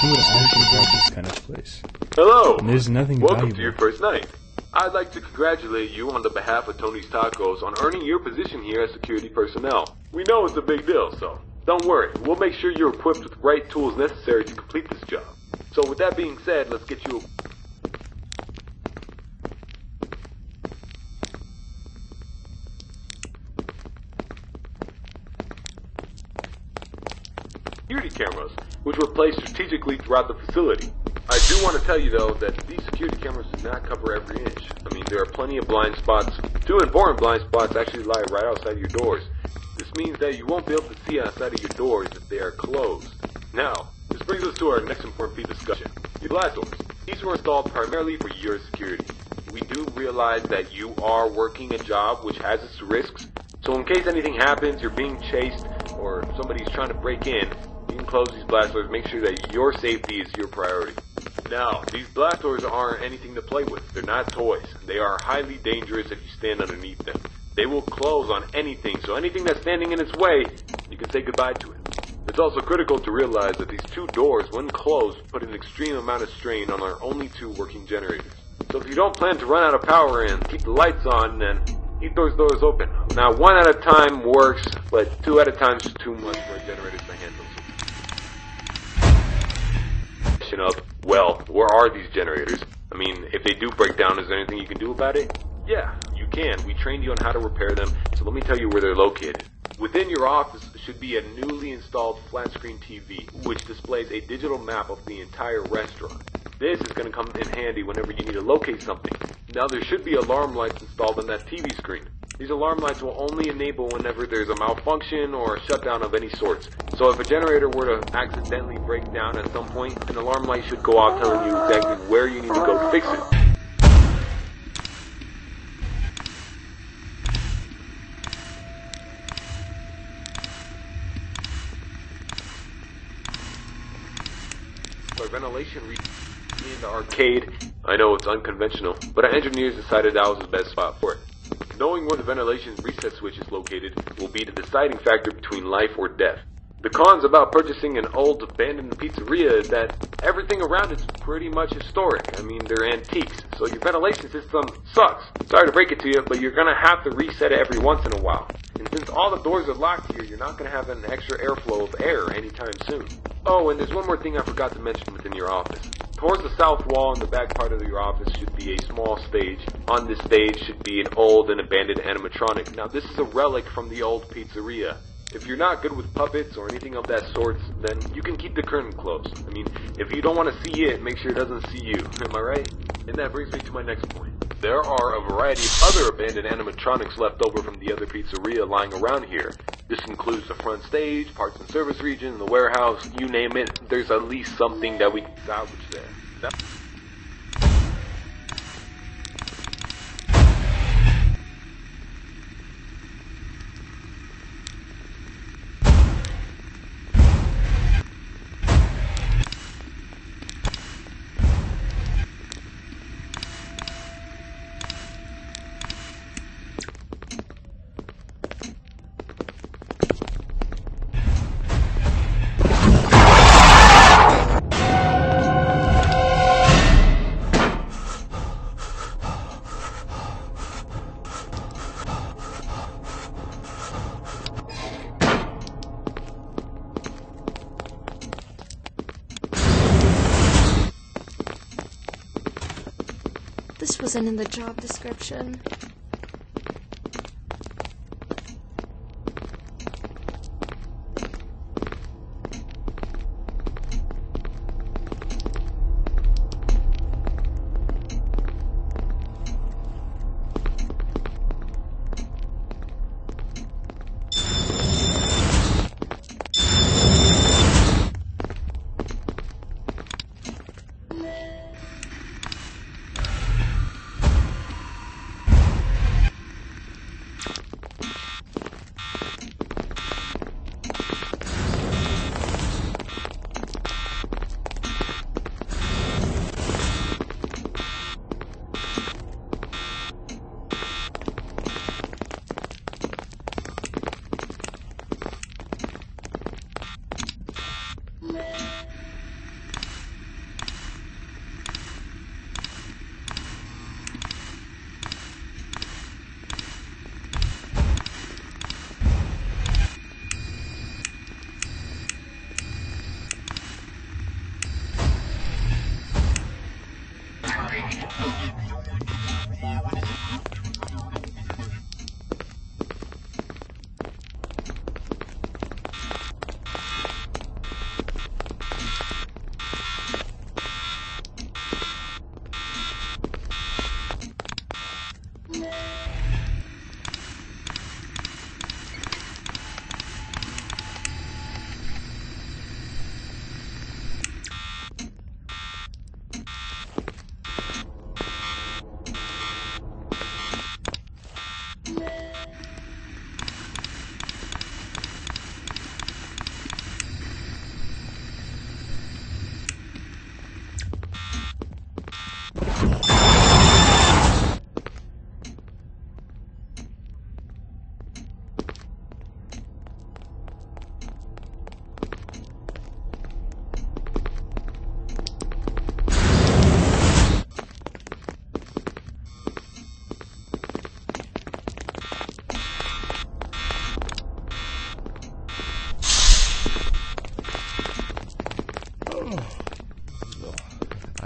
Who would actually rob this kind of place? Hello! And there's nothing Welcome valuable. to your first night. I'd like to congratulate you on the behalf of Tony's Tacos on earning your position here as security personnel. We know it's a big deal, so don't worry. We'll make sure you're equipped with the right tools necessary to complete this job. So with that being said, let's get you security cameras, which were placed strategically throughout the facility. I do want to tell you though that these security cameras do not cover every inch. I mean, there are plenty of blind spots. Two important blind spots actually lie right outside your doors. This means that you won't be able to see outside of your doors if they are closed. Now, this brings us to our next important piece of discussion. Your glass doors. These were installed primarily for your security. We do realize that you are working a job which has its risks, so in case anything happens, you're being chased, or somebody's trying to break in, you can close these blast doors, make sure that your safety is your priority. Now, these blast doors aren't anything to play with. They're not toys. They are highly dangerous if you stand underneath them. They will close on anything, so anything that's standing in its way, you can say goodbye to it. It's also critical to realize that these two doors, when closed, put an extreme amount of strain on our only two working generators. So if you don't plan to run out of power and keep the lights on, then keep those doors open. Now, one at a time works, but two at a time is too much for a generator to handle. Of, well, where are these generators? I mean, if they do break down, is there anything you can do about it? Yeah, you can. We trained you on how to repair them, so let me tell you where they're located. Within your office should be a newly installed flat-screen TV, which displays a digital map of the entire restaurant. This is going to come in handy whenever you need to locate something. Now, there should be alarm lights installed on that TV screen. These alarm lights will only enable whenever there's a malfunction or a shutdown of any sorts. So if a generator were to accidentally break down at some point, an alarm light should go off telling you exactly where you need to go to fix it. For ventilation in the arcade, I know it's unconventional, but our engineers decided that was the best spot for it. Knowing where the ventilation reset switch is located will be the deciding factor between life or death. The cons about purchasing an old abandoned pizzeria is that everything around it's pretty much historic. I mean, they're antiques, so your ventilation system sucks. Sorry to break it to you, but you're gonna have to reset it every once in a while. And since all the doors are locked here, you're not gonna have an extra airflow of air anytime soon. Oh, and there's one more thing I forgot to mention within your office. Towards the south wall in the back part of your office should be a small stage. On this stage should be an old and abandoned animatronic. Now, this is a relic from the old pizzeria. If you're not good with puppets or anything of that sort, then you can keep the curtain closed. I mean, if you don't want to see it, make sure it doesn't see you. Am I right? And that brings me to my next point. There are a variety of other abandoned animatronics left over from the other pizzeria lying around here. This includes the front stage, parts and service region, the warehouse, you name it. There's at least something that we can salvage there. This wasn't in the job description.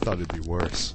thought it'd be worse.